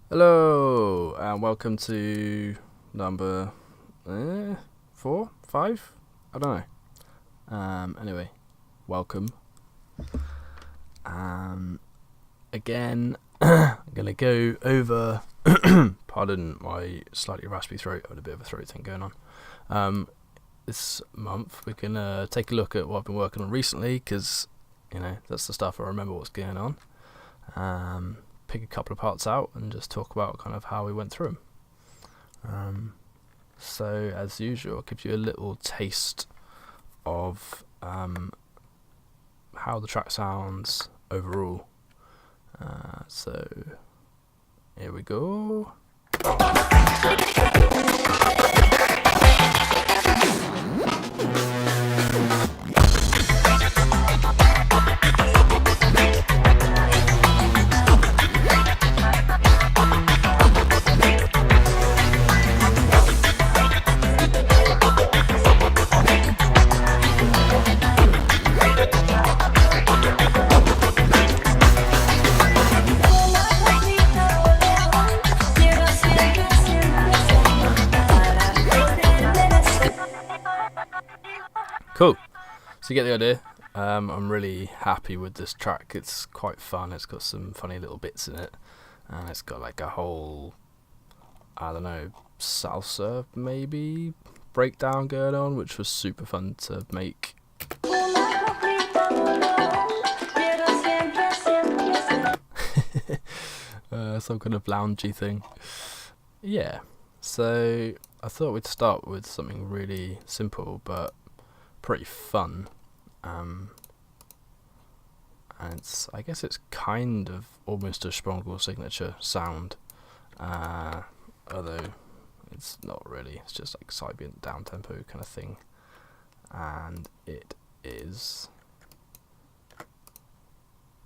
Hello, and welcome to number 4, 5? I don't know. Anyway, welcome. Again, I'm going to go over, pardon my slightly raspy throat, I had a bit of a throat thing going on. This month we're going to take a look at what I've been working on recently, because, that's the stuff I remember what's going on. Pick a couple of parts out and just talk about kind of how we went through them. So as usual, I'll give you a little taste of how the track sounds overall. So here we go. Cool. So you get the idea. I'm really happy with this track. It's quite fun. It's got some funny little bits in it, and it's got like a whole, I don't know, salsa maybe breakdown going on, which was super fun to make. Some kind of loungy thing. Yeah. So I thought we'd start with something really simple but pretty fun. And I guess it's kind of almost a Sprongel signature sound, although it's not really. It's just like Sibient down tempo kind of thing, and it is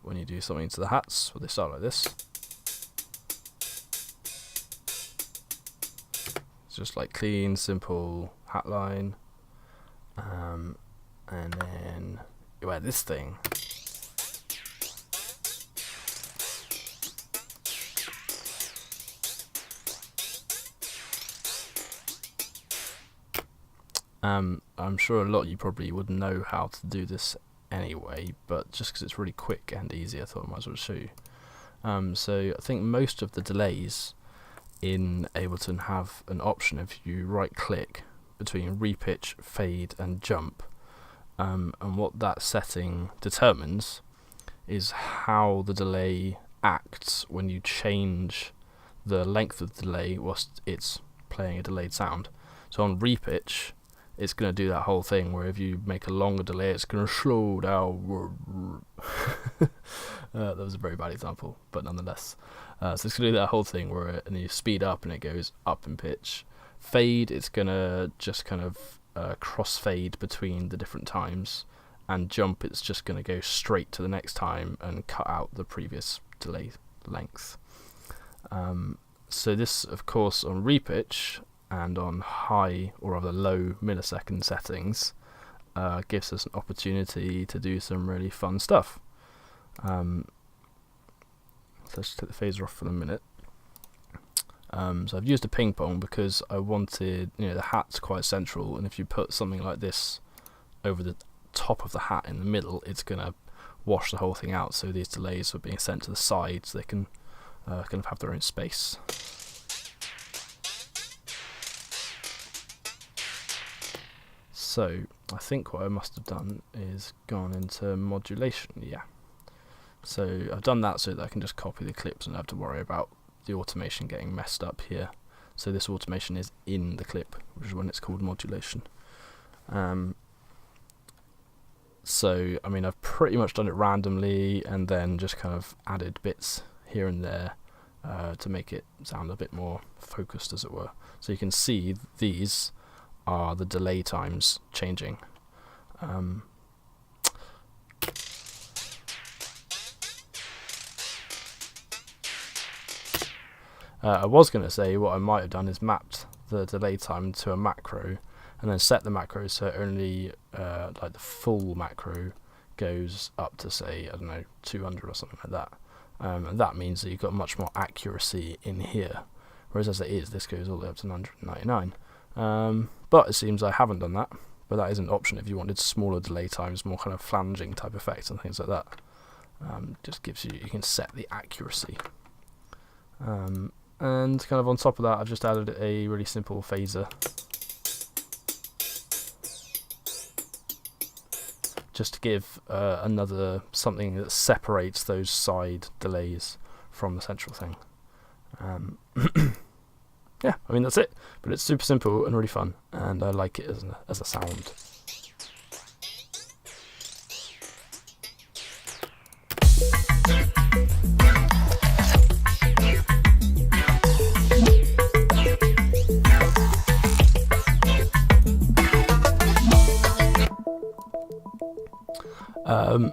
when you do something to the hats. Well, they start like this. It's just like clean, simple hat line, and then you add this thing. I'm sure a lot of you probably would know how to do this anyway, but just because it's really quick and easy, I thought I might as well show you. So I think most of the delays in Ableton have an option if you right click between repitch, fade and jump, and what that setting determines is how the delay acts when you change the length of the delay whilst it's playing a delayed sound. So on repitch, it's going to do that whole thing where if you make a longer delay, it's going to slow down. That was a very bad example, but nonetheless. So it's going to do that whole thing where and you speed up and it goes up in pitch. Fade, it's going to just kind of crossfade between the different times. And jump, it's just going to go straight to the next time and cut out the previous delay length. So this, of course, on repitch and on high or rather low millisecond settings gives us an opportunity to do some really fun stuff. So let's take the phaser off for a minute. So I've used a ping pong because I wanted, the hat's quite central, and if you put something like this over the top of the hat in the middle, it's going to wash the whole thing out. So these delays are being sent to the side so they can kind of have their own space. So I think what I must have done is gone into modulation, yeah. So I've done that so that I can just copy the clips and not have to worry about the automation getting messed up here. So this automation is in the clip, which is when it's called modulation. So I mean, I've pretty much done it randomly and then just kind of added bits here and there to make it sound a bit more focused, as it were. So you can see these are the delay times changing. I was going to say what I might have done is mapped the delay time to a macro and then set the macro so only like the full macro goes up to, say, I don't know, 200 or something like that. and that means that you've got much more accuracy in here, whereas as it is, this goes all the way up to 999. But it seems I haven't done that, but that is an option if you wanted smaller delay times, more kind of flanging type effects and things like that. Just gives you can set the accuracy. And kind of on top of that, I've just added a really simple phaser, just to give another something that separates those side delays from the central thing. Yeah, I mean that's it, but it's super simple and really fun, and I like it as a sound.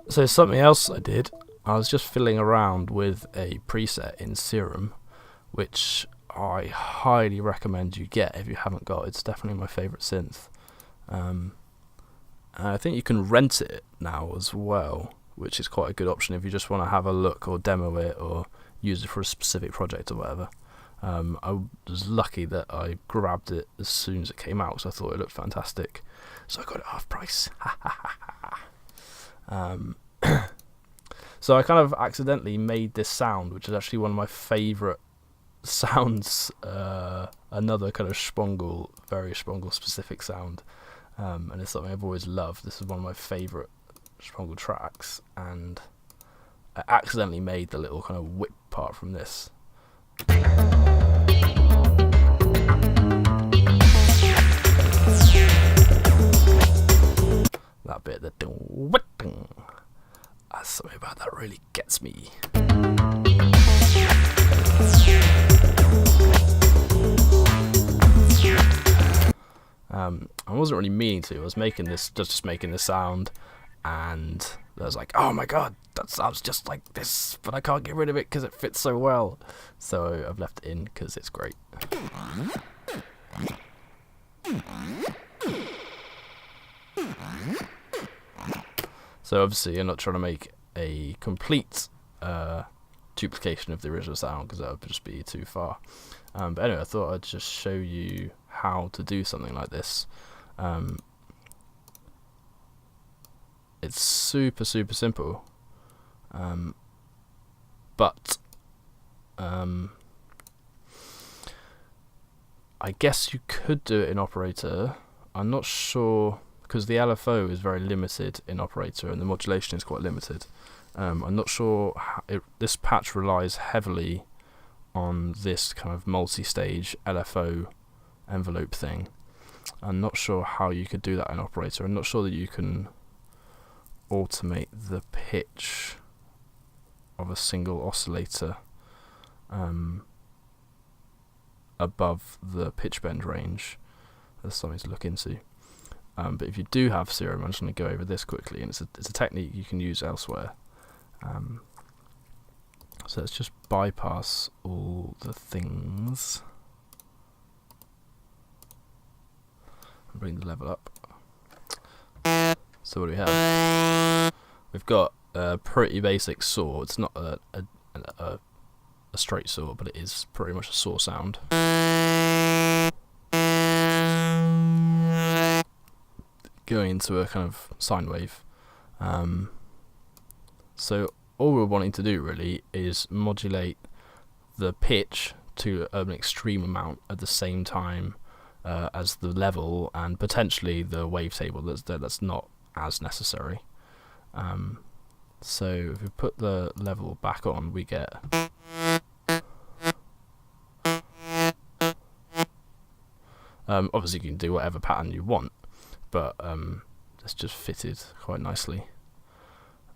So something else I did, I was just fiddling around with a preset in Serum, which I highly recommend you get if you haven't got. It's definitely my favourite synth. I think you can rent it now as well, which is quite a good option if you just want to have a look or demo it or use it for a specific project or whatever. I was lucky that I grabbed it as soon as it came out, so I thought it looked fantastic, so I got it half price. So I kind of accidentally made this sound, which is actually one of my favourite sounds, another kind of Spongle, very Spongle specific sound, and it's something I've always loved. This is one of my favourite Spongle tracks, and I accidentally made the little kind of whip part from this. That bit, the something about that really gets me. I wasn't really meaning to. I was making this, just making this sound, and I was like, oh my god, that sounds just like this, but I can't get rid of it because it fits so well. So I've left it in because it's great. So obviously you're not trying to make a complete duplication of the original sound, because that would just be too far. But anyway, I thought I'd just show you how to do something like this. It's super simple, but I guess you could do it in Operator. I'm not sure, because the LFO is very limited in Operator and the modulation is quite limited. I'm not sure how this patch relies heavily on this kind of multi-stage LFO envelope thing. I'm not sure how you could do that in Operator. I'm not sure that you can automate the pitch of a single oscillator above the pitch bend range. That's something to look into. But if you do have Serum, I'm just going to go over this quickly, and it's a technique you can use elsewhere. So let's just bypass all the things and bring the level up. So what do we have? We've got a pretty basic saw. It's not a straight saw, but it is pretty much a saw sound. Going into a kind of sine wave. So all we're wanting to do really is modulate the pitch to an extreme amount at the same time as the level, and potentially the wavetable that's not as necessary. So if we put the level back on, we get obviously you can do whatever pattern you want, but it's just fitted quite nicely.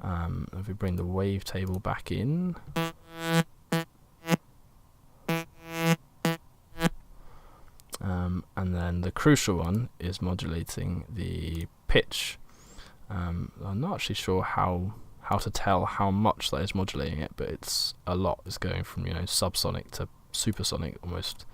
If we bring the wavetable back in, and then the crucial one is modulating the pitch. I'm not actually sure how to tell how much that is modulating it, but it's a lot. It's going from, you know, subsonic to supersonic almost.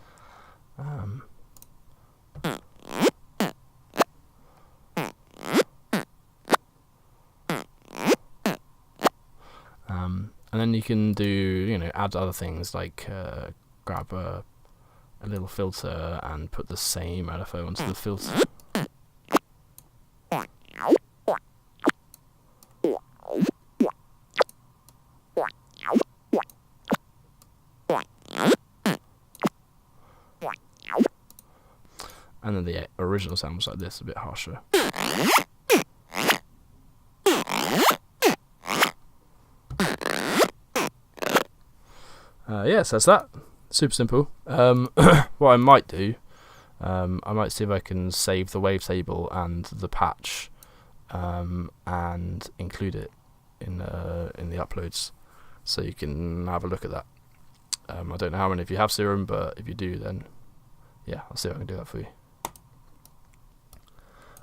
And then you can do, add other things like grab a little filter and put the same LFO onto the filter. And then the original sound was like this, a bit harsher. Yeah, so that's that. Super simple. What I might do, I might see if I can save the wavetable and the patch, and include it in the uploads, so you can have a look at that. I don't know how many of you have Serum, but if you do, then yeah, I'll see if I can do that for you.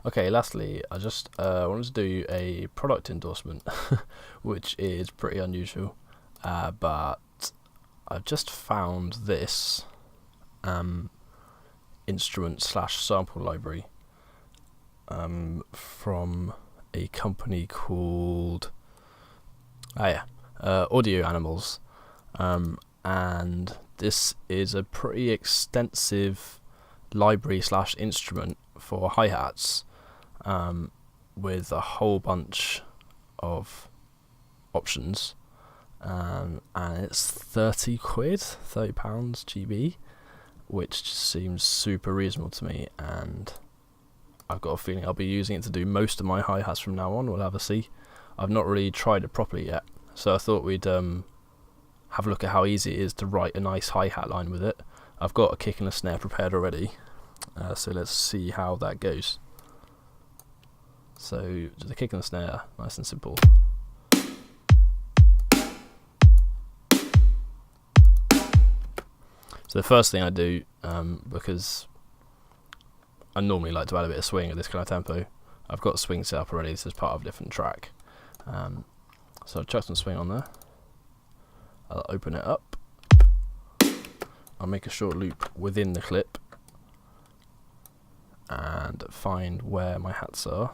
Okay, lastly, I just wanted to do a product endorsement, which is pretty unusual, but I've just found this instrument / sample library from a company called Audio Animals, and this is a pretty extensive library / instrument for hi-hats, with a whole bunch of options, and it's £30, £30 GB, which just seems super reasonable to me, and I've got a feeling I'll be using it to do most of my hi-hats from now on. We'll have a see. I've not really tried it properly yet, so I thought we'd have a look at how easy it is to write a nice hi-hat line with it. I've got a kick and a snare prepared already, so let's see how that goes. So the kick and the snare, nice and simple. So the first thing I do, because I normally like to add a bit of swing at this kind of tempo, I've got swing set up already. This is part of a different track. So I'll chuck some swing on there. I'll open it up. I'll make a short loop within the clip and find where my hats are.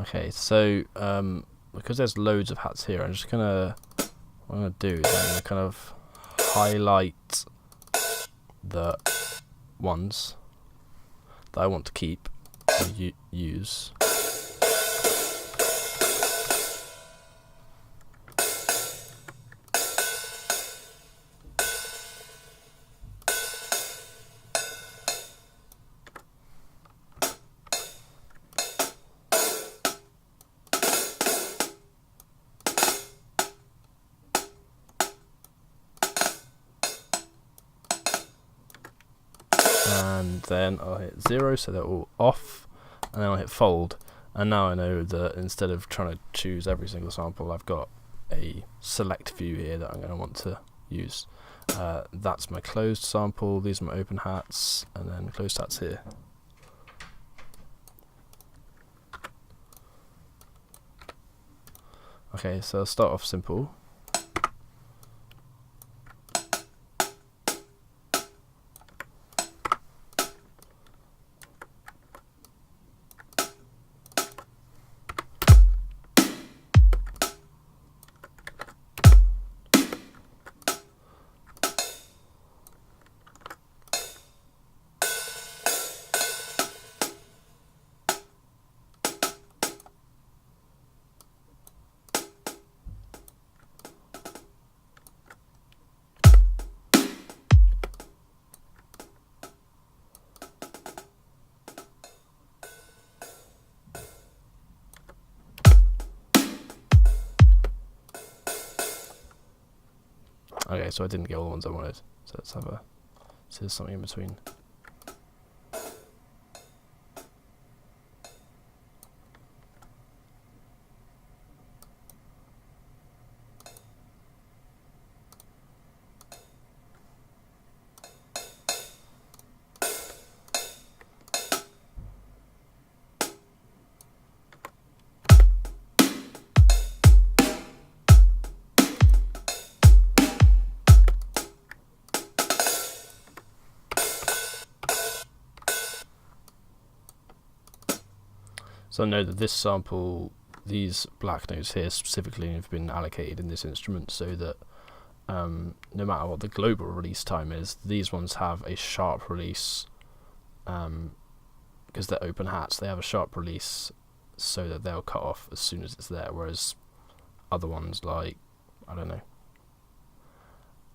Okay, so because there's loads of hats here, what I'm gonna do is I'm gonna kind of highlight the ones that I want to keep or use. And then I'll hit 0, so they're all off, and then I'll hit fold, and now I know that instead of trying to choose every single sample, I've got a select view here that I'm going to want to use. That's my closed sample, these are my open hats, and then closed hats here. Okay, so I'll start off simple. Okay, so I didn't get all the ones I wanted, so let's have so there's something in between. So I know that this sample, these black notes here specifically, have been allocated in this instrument so that no matter what the global release time is, these ones have a sharp release, because they're open hats, they have a sharp release so that they'll cut off as soon as it's there, whereas other ones, like, I don't know,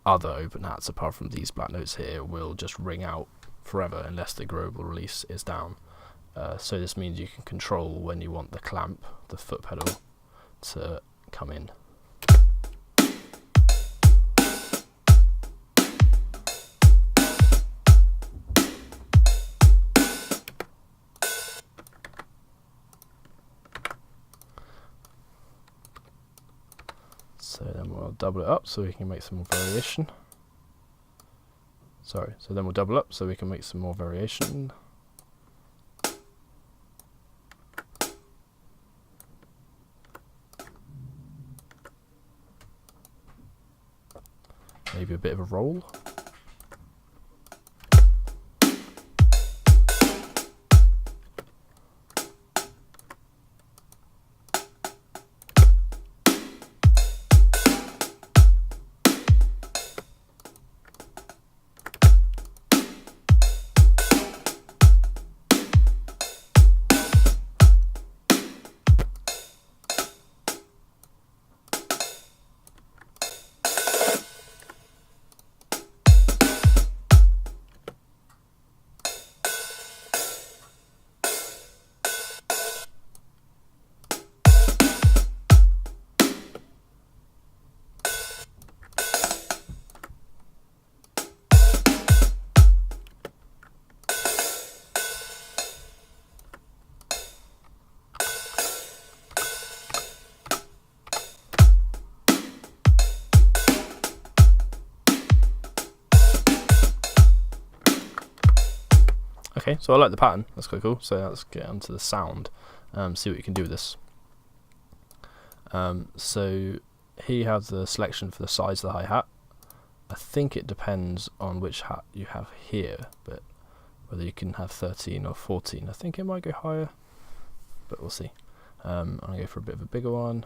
other open hats apart from these black notes here, will just ring out forever unless the global release is down. So this means you can control when you want the clamp, the foot pedal, to come in. So then we'll double it up so we can make some more variation. So then we'll double up so we can make some more variation. Maybe a bit of a roll. Okay, so I like the pattern, that's quite cool. So let's get onto the sound, see what you can do with this. So here you have the selection for the size of the hi-hat. I think it depends on which hat you have here, but whether you can have 13 or 14. I think it might go higher, but we'll see. I'm going to go for a bit of a bigger one.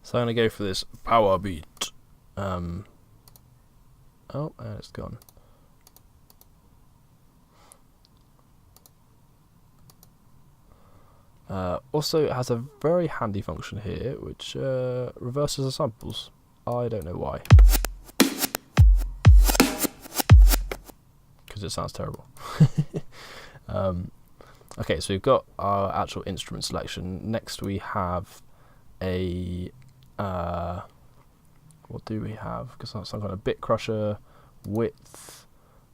So I'm going to go for this power beat. Oh, it's gone. Also, it has a very handy function here, which reverses the samples. I don't know why. Because it sounds terrible. Okay, so we've got our actual instrument selection. Next we have a what do we have? Because that's some kind of bit crusher, width,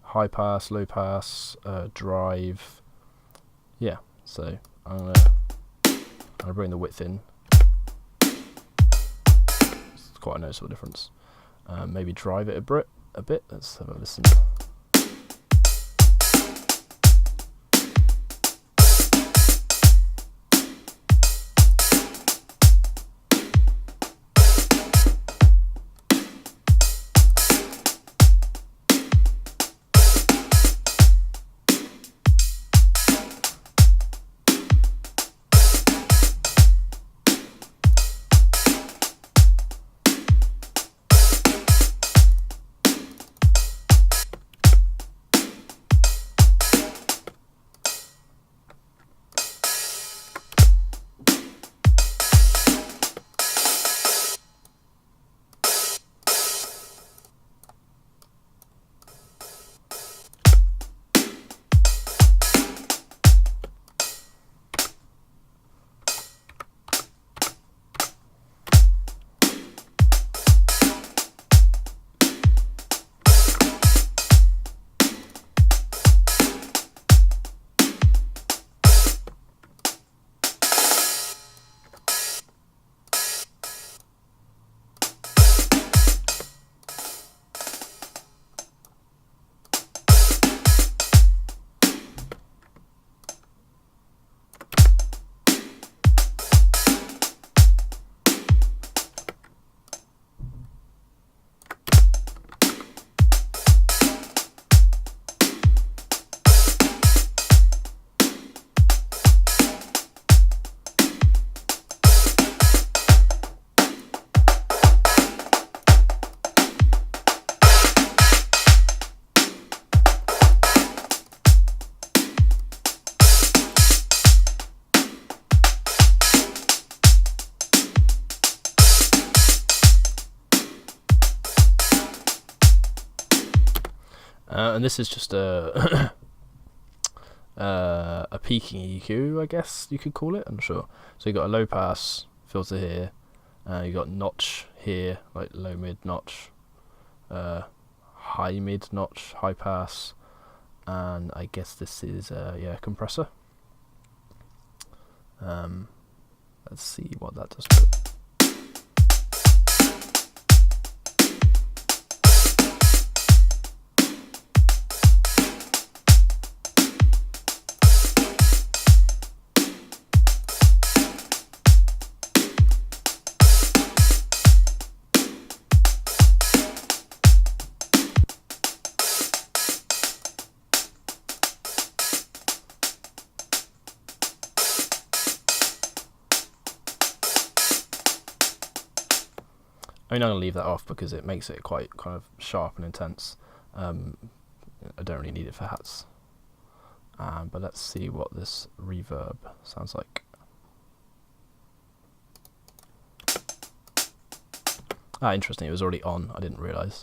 high pass, low pass, drive. Yeah, so I'm gonna bring the width in. It's quite a noticeable difference. Maybe drive it a bit. Let's have a listen. And this is just a a peaking EQ, I guess you could call it. I'm not sure. So you got a low pass filter here. You got notch here, like low mid notch, high mid notch, high pass, and I guess this is yeah, compressor. Let's see what that does to it. I mean, I'm going to leave that off because it makes it quite kind of sharp and intense. I don't really need it for hats. But let's see what this reverb sounds like. Ah, interesting, it was already on, I didn't realise.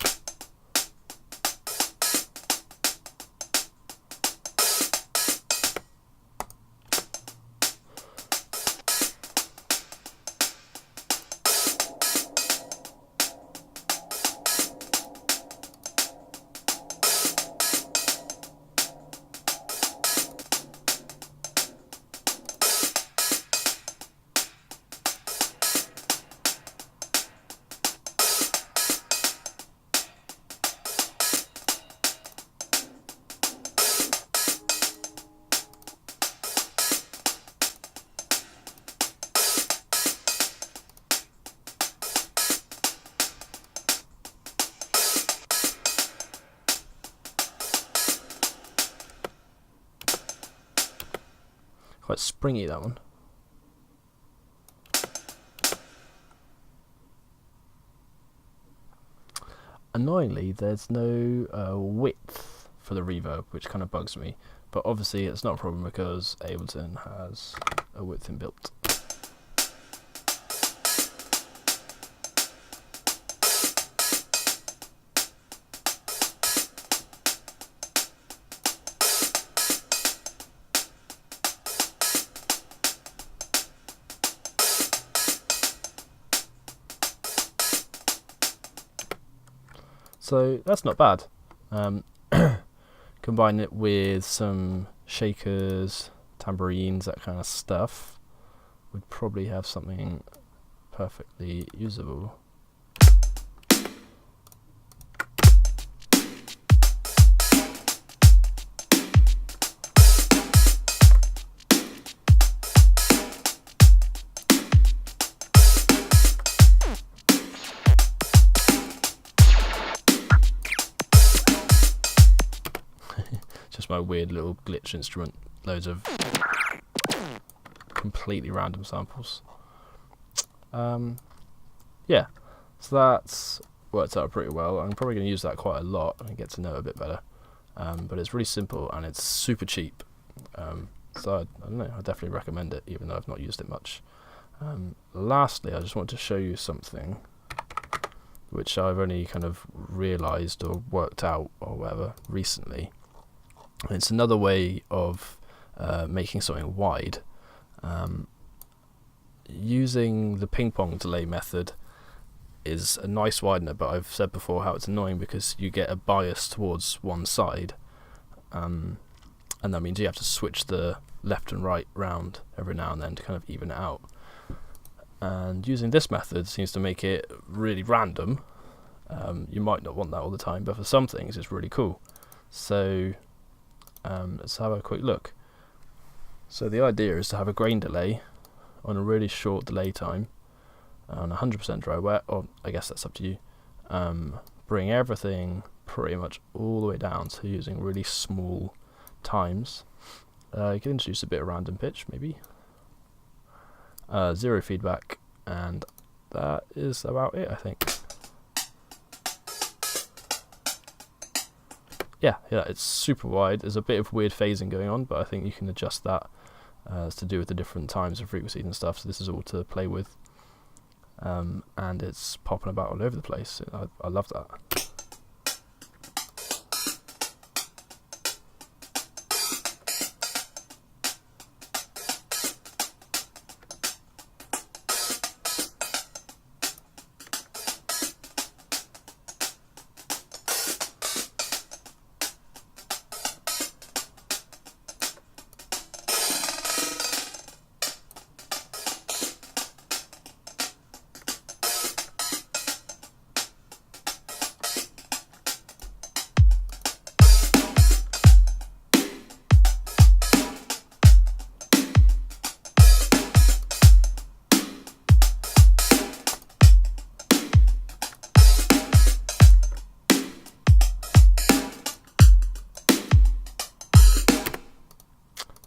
Quite springy, that one. Annoyingly, there's no width for the reverb, which kind of bugs me. But obviously it's not a problem because Ableton has a width inbuilt. So that's not bad. Combine it with some shakers, tambourines, that kind of stuff, we'd probably have something perfectly usable. Just my weird little glitch instrument, loads of completely random samples. Yeah, so that's worked out pretty well. I'm probably going to use that quite a lot and get to know it a bit better. But it's really simple and it's super cheap. So I don't know, I definitely recommend it, even though I've not used it much. Lastly, I just want to show you something which I've only kind of realised or worked out or whatever recently. It's another way of making something wide. Using the ping pong delay method is a nice widener, but I've said before how it's annoying because you get a bias towards one side, and that means you have to switch the left and right round every now and then to kind of even it out. And using this method seems to make it really random. You might not want that all the time, but for some things it's really cool. So let's have a quick look. So the idea is to have a grain delay on a really short delay time on 100% dry wet, or I guess that's up to you. Bring everything pretty much all the way down, so using really small times. You can introduce a bit of random pitch maybe. Zero feedback, and that is about it, I think. Yeah, it's super wide. There's a bit of weird phasing going on, but I think you can adjust that. It's to do with the different times and frequencies and stuff, so this is all to play with. And it's popping about all over the place. I love that.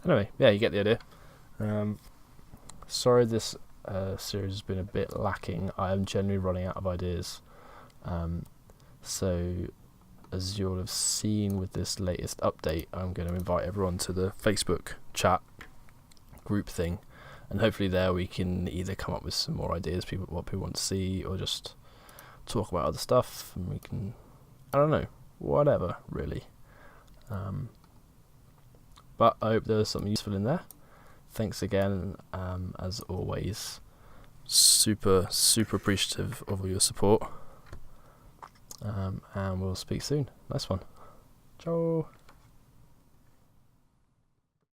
Anyway, yeah, you get the idea. Sorry this series has been a bit lacking. I am generally running out of ideas. So as you'll have seen with this latest update, I'm going to invite everyone to the Facebook chat group thing, and hopefully there we can either come up with some more ideas, what people want to see, or just talk about other stuff, and we can, I don't know, whatever really. But I hope there's something useful in there. Thanks again, as always. Super appreciative of all your support. And we'll speak soon. Nice one. Ciao.